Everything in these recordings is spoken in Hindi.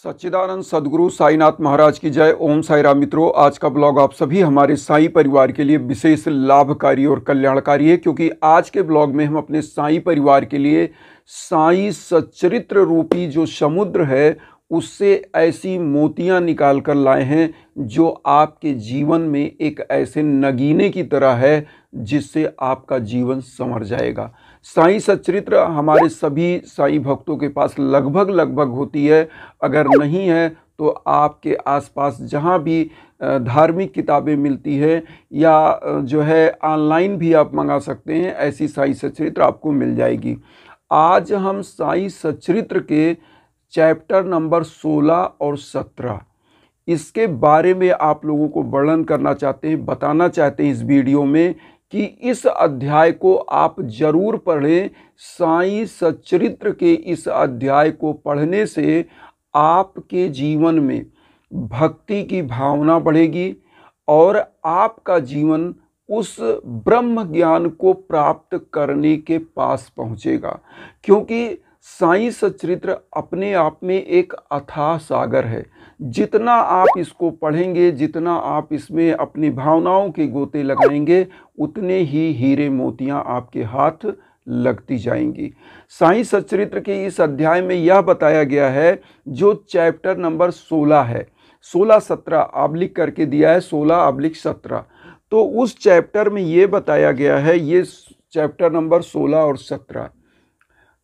सच्चिदानंद सद्गुरु साईनाथ महाराज की जय। ओम साई राम। मित्रों, आज का ब्लॉग आप सभी हमारे साई परिवार के लिए विशेष लाभकारी और कल्याणकारी है, क्योंकि आज के ब्लॉग में हम अपने साई परिवार के लिए साई सच्चरित्र रूपी जो समुद्र है उससे ऐसी मोतियां निकाल कर लाए हैं जो आपके जीवन में एक ऐसे नगीने की तरह है जिससे आपका जीवन संवर जाएगा। साई सच्चरित्र हमारे सभी साई भक्तों के पास लगभग होती है। अगर नहीं है तो आपके आसपास जहाँ भी धार्मिक किताबें मिलती है या जो है ऑनलाइन भी आप मंगा सकते हैं, ऐसी साई सच्चरित्र आपको मिल जाएगी। आज हम साई सच्चरित्र के चैप्टर नंबर 16 और 17 इसके बारे में आप लोगों को वर्णन करना चाहते हैं, बताना चाहते हैं इस वीडियो में कि इस अध्याय को आप जरूर पढ़ें। साई सच्चरित्र के इस अध्याय को पढ़ने से आपके जीवन में भक्ति की भावना बढ़ेगी और आपका जीवन उस ब्रह्म ज्ञान को प्राप्त करने के पास पहुंचेगा, क्योंकि साई सच्चरित्र अपने आप में एक अथाह सागर है। जितना आप इसको पढ़ेंगे, जितना आप इसमें अपनी भावनाओं के गोते लगाएंगे, उतने ही हीरे मोतियां आपके हाथ लगती जाएंगी। साई सच्चरित्र के इस अध्याय में यह बताया गया है, जो चैप्टर नंबर 16 है, 16-17 आप लिख करके दिया है, 16/17। तो उस चैप्टर में ये बताया गया है, ये चैप्टर नंबर 16 और 17।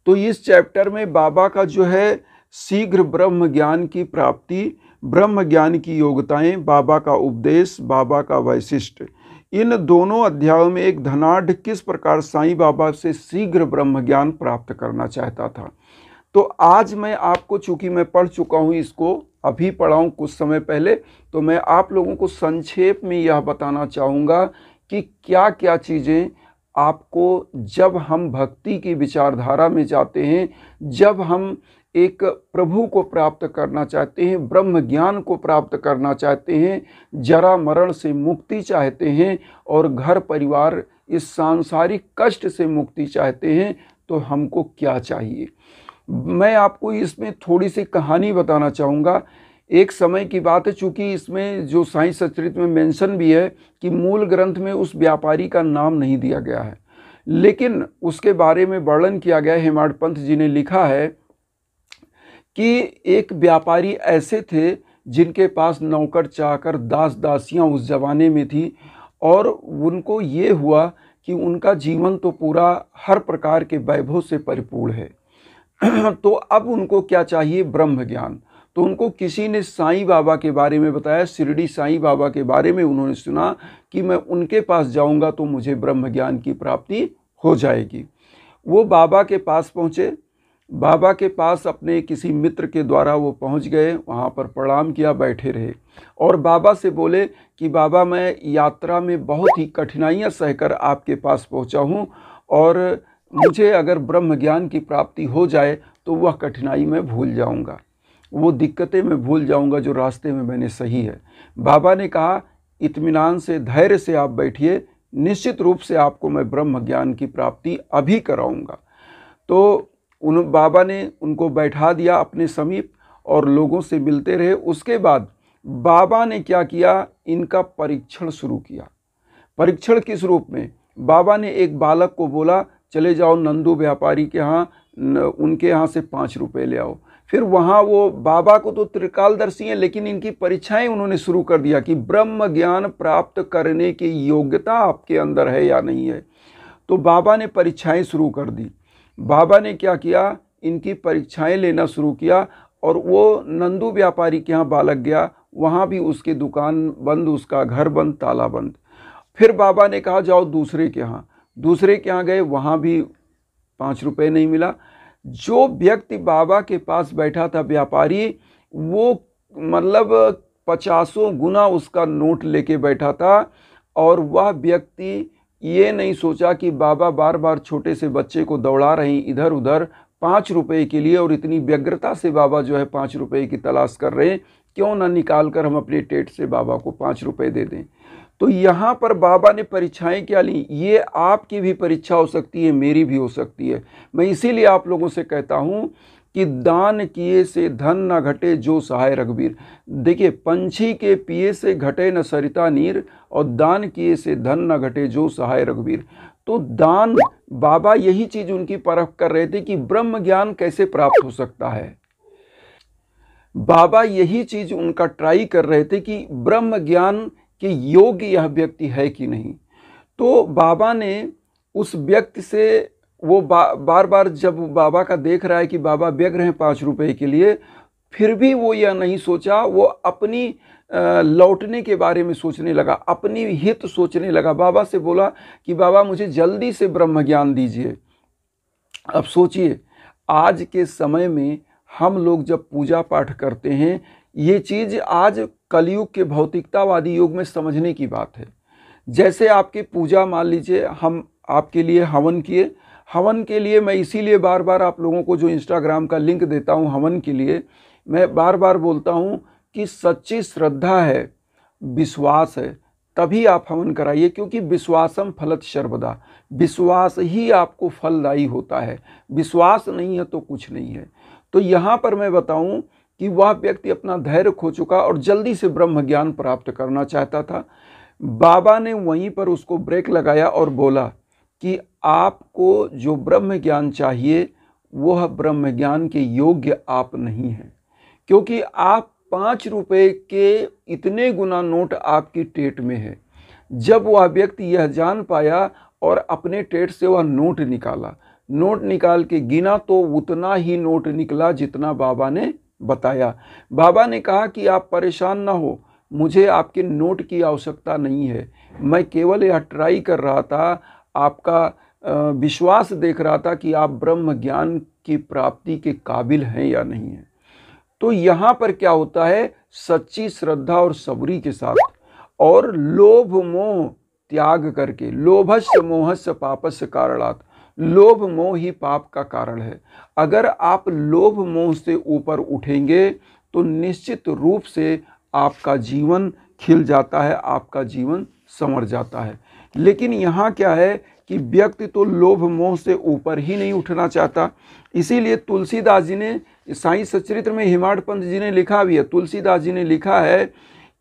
तो इस चैप्टर में बाबा का जो है शीघ्र ब्रह्म ज्ञान की प्राप्ति, ब्रह्म ज्ञान की योग्यताएं, बाबा का उपदेश, बाबा का वैशिष्ट, इन दोनों अध्यायों में एक धनाढ़ किस प्रकार साईं बाबा से शीघ्र ब्रह्म ज्ञान प्राप्त करना चाहता था। तो आज मैं आपको, चूंकि मैं पढ़ चुका हूँ इसको, अभी पढ़ा हूँ कुछ समय पहले, तो मैं आप लोगों को संक्षेप में यह बताना चाहूँगा कि क्या क्या चीज़ें आपको, जब हम भक्ति की विचारधारा में जाते हैं, जब हम एक प्रभु को प्राप्त करना चाहते हैं, ब्रह्म ज्ञान को प्राप्त करना चाहते हैं, जरा मरण से मुक्ति चाहते हैं और घर परिवार इस सांसारिक कष्ट से मुक्ति चाहते हैं, तो हमको क्या चाहिए। मैं आपको इसमें थोड़ी सी कहानी बताना चाहूँगा। एक समय की बात है, चूँकि इसमें जो साई सच्चरित्र में मेंशन भी है कि मूल ग्रंथ में उस व्यापारी का नाम नहीं दिया गया है, लेकिन उसके बारे में वर्णन किया गया है। हेमाड पंथ जी ने लिखा है कि एक व्यापारी ऐसे थे जिनके पास नौकर चाकर दास दासियां उस जमाने में थी, और उनको ये हुआ कि उनका जीवन तो पूरा हर प्रकार के वैभव से परिपूर्ण है तो अब उनको क्या चाहिए, ब्रह्म ज्ञान। तो उनको किसी ने साईं बाबा के बारे में बताया, शिरडी साईं बाबा के बारे में उन्होंने सुना कि मैं उनके पास जाऊंगा तो मुझे ब्रह्म ज्ञान की प्राप्ति हो जाएगी। वो बाबा के पास पहुँचे, बाबा के पास अपने किसी मित्र के द्वारा वो पहुंच गए, वहाँ पर प्रणाम किया, बैठे रहे और बाबा से बोले कि बाबा, मैं यात्रा में बहुत ही कठिनाइयाँ सहकर आपके पास पहुँचा हूँ और मुझे अगर ब्रह्म ज्ञान की प्राप्ति हो जाए तो वह कठिनाई मैं भूल जाऊँगा, वो दिक्कतें मैं भूल जाऊँगा जो रास्ते में मैंने सही है। बाबा ने कहा, इत्मीनान से, धैर्य से आप बैठिए, निश्चित रूप से आपको मैं ब्रह्म ज्ञान की प्राप्ति अभी कराऊँगा। तो बाबा ने उनको बैठा दिया अपने समीप और लोगों से मिलते रहे। उसके बाद बाबा ने क्या किया, इनका परीक्षण शुरू किया। परीक्षण किस रूप में, बाबा ने एक बालक को बोला, चले जाओ नंदू व्यापारी के यहाँ, उनके यहाँ से 5 रुपये ले आओ। फिर वहाँ वो, बाबा को तो त्रिकालदर्शी हैं, लेकिन इनकी परीक्षाएं उन्होंने शुरू कर दिया कि ब्रह्म ज्ञान प्राप्त करने की योग्यता आपके अंदर है या नहीं है। तो बाबा ने परीक्षाएं शुरू कर दी। बाबा ने क्या किया, इनकी परीक्षाएं लेना शुरू किया और वो नंदू व्यापारी के यहाँ बालक गया, वहाँ भी उसकी दुकान बंद, उसका घर बंद, ताला बंद। फिर बाबा ने कहा, जाओ दूसरे के यहाँ। दूसरे के यहाँ गए, वहाँ भी 5 रुपये नहीं मिला। जो व्यक्ति बाबा के पास बैठा था व्यापारी, वो मतलब 50 गुना उसका नोट लेके बैठा था और वह व्यक्ति ये नहीं सोचा कि बाबा बार बार छोटे से बच्चे को दौड़ा रहे हैं इधर उधर 5 रुपये के लिए, और इतनी व्यग्रता से बाबा जो है 5 रुपये की तलाश कर रहे हैं, क्यों ना निकाल कर हम अपने टेट से बाबा को 5 रुपये दे दें। तो यहाँ पर बाबा ने परीक्षाएं क्या ली, ये आपकी भी परीक्षा हो सकती है, मेरी भी हो सकती है। मैं इसीलिए आप लोगों से कहता हूँ कि दान किए से धन न घटे जो सहाय रघुवीर। देखिए, पंछी के पिए से घटे न सरिता नीर, और दान किए से धन न घटे जो सहाय रघुवीर। तो दान, बाबा यही चीज उनकी परख कर रहे थे कि ब्रह्म ज्ञान कैसे प्राप्त हो सकता है। बाबा यही चीज उनका ट्राई कर रहे थे कि ब्रह्म ज्ञान के योग्य यह व्यक्ति है कि नहीं। तो बाबा ने उस व्यक्ति से, वो बार बार जब बाबा का देख रहा है कि बाबा व्यग्र हैं 5 रुपए के लिए, फिर भी वो यह नहीं सोचा, वो अपनी लौटने के बारे में सोचने लगा, अपनी हित सोचने लगा। बाबा से बोला कि बाबा मुझे जल्दी से ब्रह्म ज्ञान दीजिए। अब सोचिए, आज के समय में हम लोग जब पूजा पाठ करते हैं, ये चीज आज कलयुग के भौतिकतावादी युग में समझने की बात है। जैसे आपकी पूजा, मान लीजिए हम आपके लिए हवन किए, हवन के लिए मैं इसीलिए बार बार आप लोगों को जो इंस्टाग्राम का लिंक देता हूं हवन के लिए, मैं बार बार बोलता हूं कि सच्ची श्रद्धा है, विश्वास है, तभी आप हवन कराइए, क्योंकि विश्वासम फलत सर्वदा, विश्वास ही आपको फलदायी होता है। विश्वास नहीं है तो कुछ नहीं है। तो यहाँ पर मैं बताऊं कि वह व्यक्ति अपना धैर्य खो चुका और जल्दी से ब्रह्म ज्ञान प्राप्त करना चाहता था। बाबा ने वहीं पर उसको ब्रेक लगाया और बोला कि आपको जो ब्रह्म ज्ञान चाहिए वह ब्रह्म ज्ञान के योग्य आप नहीं हैं, क्योंकि आप 5 रुपए के इतने गुना नोट आपकी टेट में है। जब वह व्यक्ति यह जान पाया और अपने टेट से वह नोट निकाला, नोट निकाल के गिना तो उतना ही नोट निकला जितना बाबा ने बताया। बाबा ने कहा कि आप परेशान ना हो, मुझे आपके नोट की आवश्यकता नहीं है, मैं केवल यह ट्राई कर रहा था, आपका विश्वास देख रहा था कि आप ब्रह्म ज्ञान की प्राप्ति के काबिल हैं या नहीं हैं। तो यहाँ पर क्या होता है, सच्ची श्रद्धा और सबरी के साथ और लोभ मोह त्याग करके, लोभस्य मोहस्य पापस्य कारणात्, लोभ मोह ही पाप का कारण है। अगर आप लोभ मोह से ऊपर उठेंगे तो निश्चित रूप से आपका जीवन खिल जाता है, आपका जीवन संवर जाता है। लेकिन यहाँ क्या है कि व्यक्ति तो लोभ मोह से ऊपर ही नहीं उठना चाहता। इसीलिए तुलसीदास जी ने, साईं सचरित्र में हेमाड पंत जी ने लिखा भी है, तुलसीदास जी ने लिखा है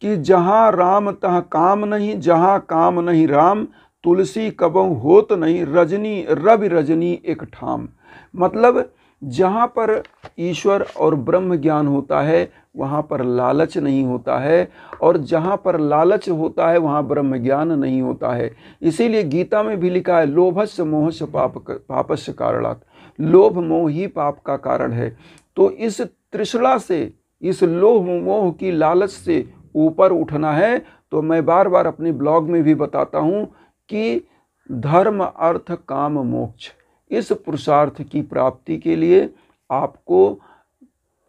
कि जहाँ राम तहाँ काम नहीं, जहाँ काम नहीं राम, तुलसी कबहु होत नहीं, रजनी रवि रजनी एक ठाम। मतलब जहाँ पर ईश्वर और ब्रह्म ज्ञान होता है वहाँ पर लालच नहीं होता है, और जहाँ पर लालच होता है वहाँ ब्रह्म ज्ञान नहीं होता है। इसीलिए गीता में भी लिखा है, लोभस्य मोहस्य पापस्य कारणात्, लोभ मोह ही पाप का कारण है। तो इस तृष्णा से, इस लोभ मोह की लालच से ऊपर उठना है। तो मैं बार बार अपने ब्लॉग में भी बताता हूँ कि धर्म अर्थ काम मोक्ष, इस पुरुषार्थ की प्राप्ति के लिए आपको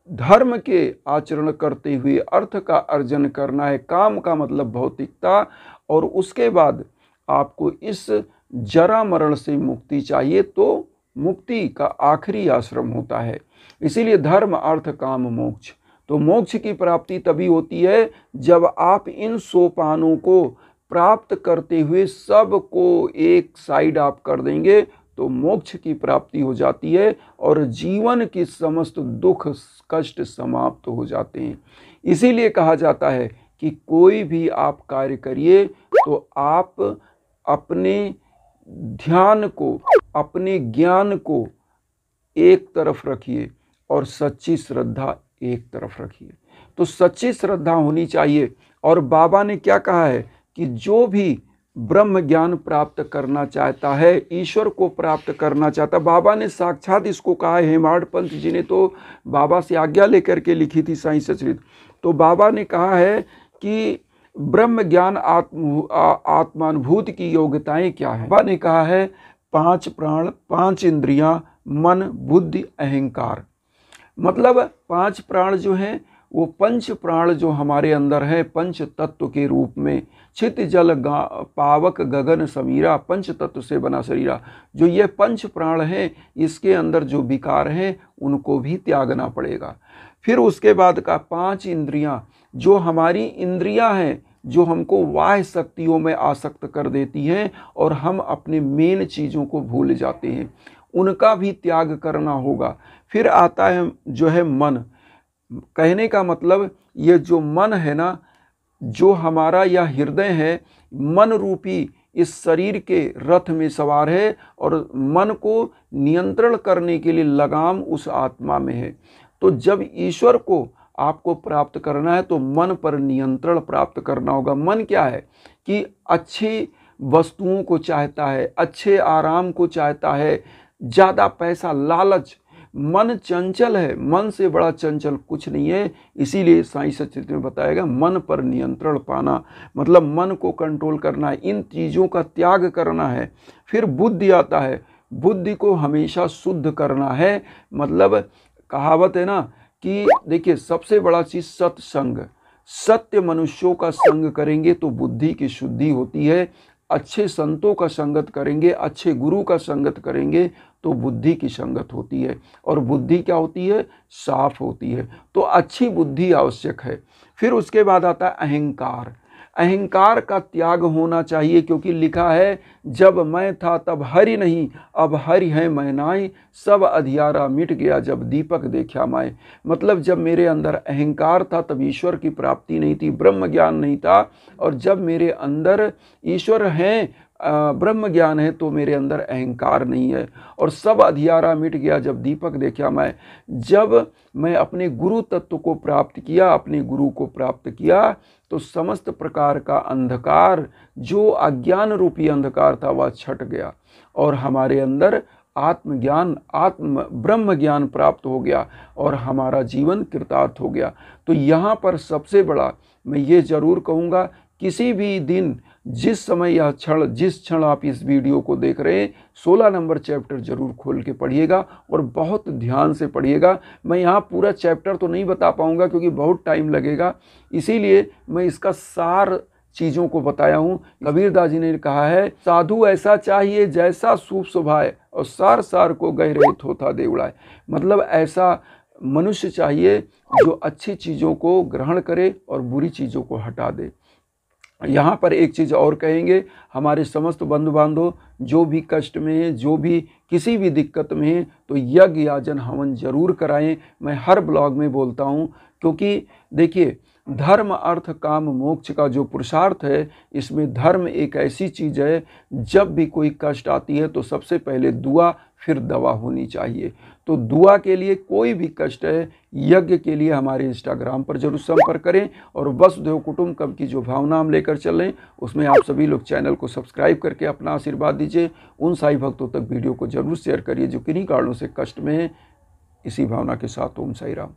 धर्म के आचरण करते हुए अर्थ का अर्जन करना है। काम का मतलब भौतिकता, और उसके बाद आपको इस जरा मरण से मुक्ति चाहिए, तो मुक्ति का आखिरी आश्रम होता है। इसीलिए धर्म अर्थ काम मोक्ष। तो मोक्ष की प्राप्ति तभी होती है जब आप इन सोपानों को प्राप्त करते हुए सबको एक साइड आप कर देंगे, तो मोक्ष की प्राप्ति हो जाती है और जीवन की समस्त दुख कष्ट समाप्त हो जाते हैं। इसीलिए कहा जाता है कि कोई भी आप कार्य करिए तो आप अपने ध्यान को, अपने ज्ञान को एक तरफ रखिए और सच्ची श्रद्धा एक तरफ रखिए। तो सच्ची श्रद्धा होनी चाहिए। और बाबा ने क्या कहा है कि जो भी ब्रह्म ज्ञान प्राप्त करना चाहता है, ईश्वर को प्राप्त करना चाहता, बाबा ने साक्षात इसको कहा है। हेमाड पंत जी ने तो बाबा से आज्ञा लेकर के लिखी थी साईं सचरित। तो बाबा ने कहा है कि ब्रह्म ज्ञान आत्मानुभूति की योग्यताएं क्या है। बाबा ने कहा है 5 प्राण, 5 इंद्रियां, मन, बुद्धि, अहंकार। मतलब 5 प्राण जो हैं वो पंच प्राण जो हमारे अंदर है, पंच तत्व के रूप में, छित जल पावक गगन समीरा, पंच तत्व से बना शरीरा। जो ये पंच प्राण हैं, इसके अंदर जो विकार हैं उनको भी त्यागना पड़ेगा। फिर उसके बाद का 5 इंद्रियां, जो हमारी इंद्रियां हैं, जो हमको बाह्य शक्तियों में आसक्त कर देती हैं और हम अपने मेन चीज़ों को भूल जाते हैं, उनका भी त्याग करना होगा। फिर आता है जो है मन। कहने का मतलब ये जो मन है ना, जो हमारा यह हृदय है, मन रूपी इस शरीर के रथ में सवार है और मन को नियंत्रण करने के लिए लगाम उस आत्मा में है। तो जब ईश्वर को आपको प्राप्त करना है तो मन पर नियंत्रण प्राप्त करना होगा। मन क्या है कि अच्छी वस्तुओं को चाहता है, अच्छे आराम को चाहता है, ज़्यादा पैसा, लालच। मन चंचल है, मन से बड़ा चंचल कुछ नहीं है। इसीलिए साईं सचरित में बताएगा मन पर नियंत्रण पाना, मतलब मन को कंट्रोल करना है, इन चीज़ों का त्याग करना है। फिर बुद्धि आता है, बुद्धि को हमेशा शुद्ध करना है। मतलब कहावत है ना कि देखिए सबसे बड़ा चीज़ सत्संग, सत्य मनुष्यों का संग करेंगे तो बुद्धि की शुद्धि होती है। अच्छे संतों का संगत करेंगे, अच्छे गुरु का संगत करेंगे तो बुद्धि की संगत होती है। और बुद्धि क्या होती है? साफ होती है। तो अच्छी बुद्धि आवश्यक है। फिर उसके बाद आता है अहंकार। अहंकार का त्याग होना चाहिए, क्योंकि लिखा है जब मैं था तब हरि नहीं, अब हरि है मैं नाई, सब अधियारा मिट गया जब दीपक देखा माए। मतलब जब मेरे अंदर अहंकार था तब ईश्वर की प्राप्ति नहीं थी, ब्रह्म ज्ञान नहीं था। और जब मेरे अंदर ईश्वर हैं, ब्रह्म ज्ञान है, तो मेरे अंदर अहंकार नहीं है। और सब अधियारा मिट गया जब दीपक देखा मैं। जब मैं अपने गुरु तत्व को प्राप्त किया, अपने गुरु को प्राप्त किया, तो समस्त प्रकार का अंधकार, जो अज्ञान रूपी अंधकार था, वह छट गया और हमारे अंदर आत्मज्ञान, ब्रह्म ज्ञान प्राप्त हो गया और हमारा जीवन कृतार्थ हो गया। तो यहाँ पर सबसे बड़ा मैं ये जरूर कहूँगा, किसी भी दिन, जिस समय यह क्षण, जिस क्षण आप इस वीडियो को देख रहे हैं, 16 नंबर चैप्टर जरूर खोल के पढ़िएगा और बहुत ध्यान से पढ़िएगा। मैं यहाँ पूरा चैप्टर तो नहीं बता पाऊँगा क्योंकि बहुत टाइम लगेगा, इसीलिए मैं इसका सार चीज़ों को बताया हूँ। कबीरदास जी ने कहा है, साधु ऐसा चाहिए जैसा सूप सुभाए और सार सार को गहरे थोथा दे उड़ाए। मतलब ऐसा मनुष्य चाहिए जो अच्छी चीज़ों को ग्रहण करे और बुरी चीज़ों को हटा दे। यहाँ पर एक चीज़ और कहेंगे, हमारे समस्त बंधु बांधव जो भी कष्ट में हैं, जो भी किसी भी दिक्कत में हैं, तो यज्ञ याजन हवन जरूर कराएं। मैं हर ब्लॉग में बोलता हूँ, क्योंकि देखिए धर्म अर्थ काम मोक्ष का जो पुरुषार्थ है, इसमें धर्म एक ऐसी चीज़ है, जब भी कोई कष्ट आती है तो सबसे पहले दुआ, फिर दवा होनी चाहिए। तो दुआ के लिए कोई भी कष्ट है, यज्ञ के लिए हमारे इंस्टाग्राम पर जरूर संपर्क करें। और वसुधैव कुटुंबकम की जो भावना हम लेकर चल रहे हैं, उसमें आप सभी लोग चैनल को सब्सक्राइब करके अपना आशीर्वाद दीजिए। उन साई भक्तों तक वीडियो को जरूर शेयर करिए जो किन्हीं कारणों से कष्ट में है। इसी भावना के साथ ओम साई राम।